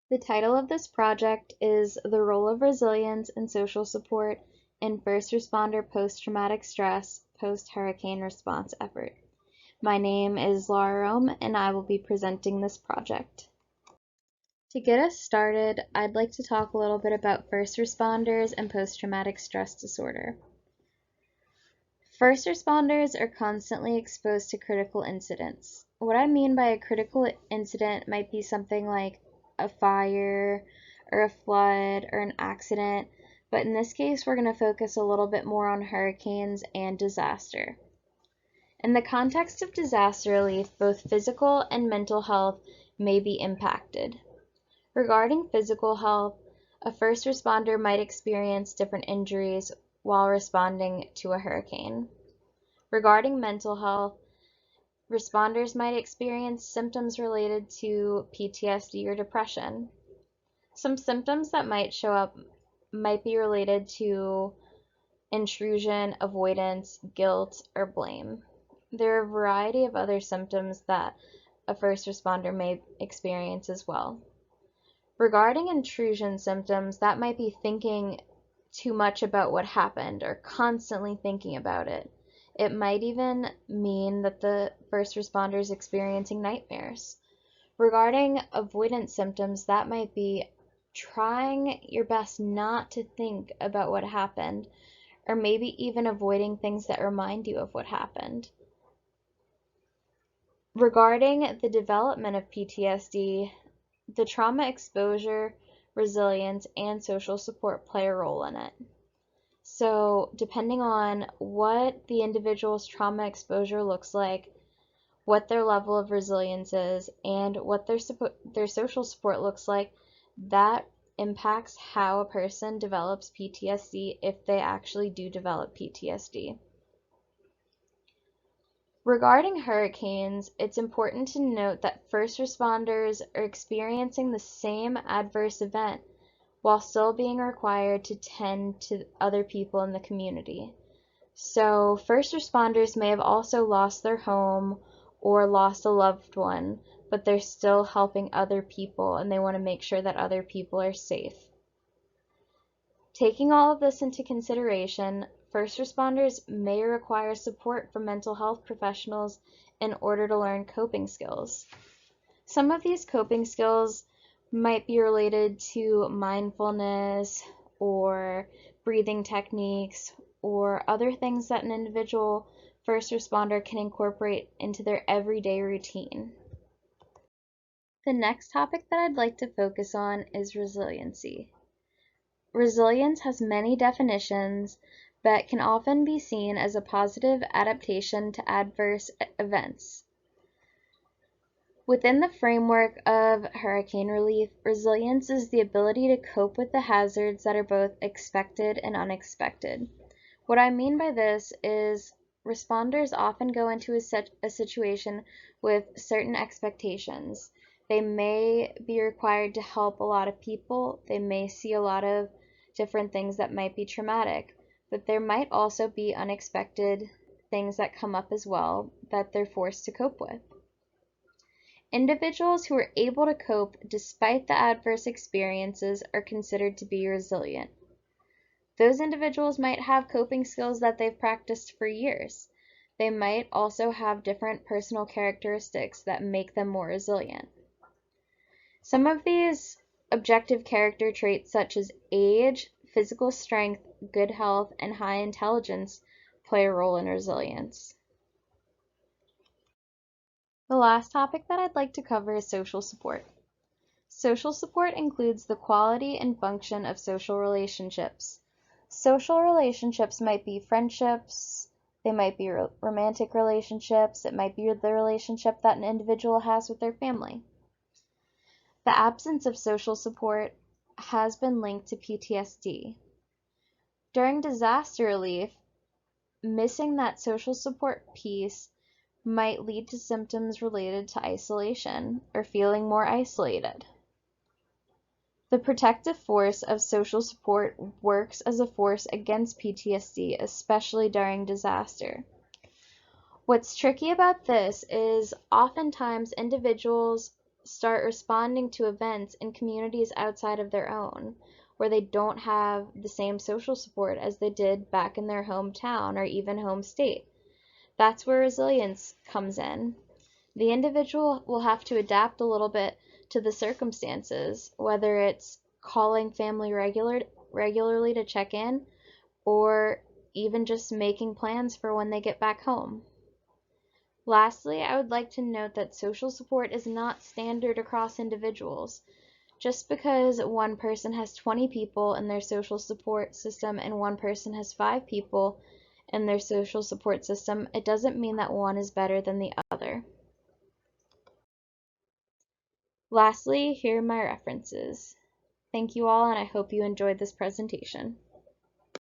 The title of this project is The Role of Resilience and Social Support in First Responder Post-Traumatic Stress Post-Hurricane Response Effort. My name is Laura Rohm, and I will be presenting this project. To get us started, I'd like to talk a little bit about first responders and post-traumatic stress disorder. First responders are constantly exposed to critical incidents. What I mean by a critical incident might be something like a fire or a flood or an accident, but in this case we're going to focus a little bit more on hurricanes and disaster. In the context of disaster relief, both physical and mental health may be impacted. Regarding physical health, a first responder might experience different injuries while responding to a hurricane. Regarding mental health, responders might experience symptoms related to PTSD or depression. Some symptoms that might show up might be related to intrusion, avoidance, guilt, or blame. There are a variety of other symptoms that a first responder may experience as well. Regarding intrusion symptoms, that might be thinking too much about what happened or constantly thinking about it. It might even mean that the first responder is experiencing nightmares. Regarding avoidance symptoms, that might be trying your best not to think about what happened, or maybe even avoiding things that remind you of what happened. Regarding the development of PTSD, the trauma exposure, resilience, and social support play a role in it. So, depending on what the individual's trauma exposure looks like, what their level of resilience is, and what their social support looks like, that impacts how a person develops PTSD if they actually do develop PTSD. Regarding hurricanes, it's important to note that first responders are experiencing the same adverse event while still being required to tend to other people in the community. So first responders may have also lost their home or lost a loved one, but they're still helping other people and they want to make sure that other people are safe. Taking all of this into consideration, first responders may require support from mental health professionals in order to learn coping skills. Some of these coping skills might be related to mindfulness or breathing techniques or other things that an individual first responder can incorporate into their everyday routine. The next topic that I'd like to focus on is resiliency. Resilience has many definitions, but can often be seen as a positive adaptation to adverse events. Within the framework of hurricane relief, resilience is the ability to cope with the hazards that are both expected and unexpected. What I mean by this is responders often go into a situation with certain expectations. They may be required to help a lot of people. They may see a lot of different things that might be traumatic, but there might also be unexpected things that come up as well that they're forced to cope with. Individuals who are able to cope despite the adverse experiences are considered to be resilient. Those individuals might have coping skills that they've practiced for years. They might also have different personal characteristics that make them more resilient. Some of these objective character traits such as age, physical strength, good health, and high intelligence play a role in resilience. The last topic that I'd like to cover is social support. Social support includes the quality and function of social relationships. Social relationships might be friendships, they might be romantic relationships, it might be the relationship that an individual has with their family. The absence of social support has been linked to PTSD. During disaster relief, missing that social support piece might lead to symptoms related to isolation or feeling more isolated. The protective force of social support works as a force against PTSD, especially during disaster. What's tricky about this is oftentimes individuals start responding to events in communities outside of their own, where they don't have the same social support as they did back in their hometown or even home state. That's where resilience comes in. The individual will have to adapt a little bit to the circumstances, whether it's calling family regularly to check in or even just making plans for when they get back home. Lastly, I would like to note that social support is not standard across individuals. Just because one person has 20 people in their social support system and one person has 5 people in their social support system, it doesn't mean that one is better than the other. Lastly, here are my references. Thank you all, and I hope you enjoyed this presentation.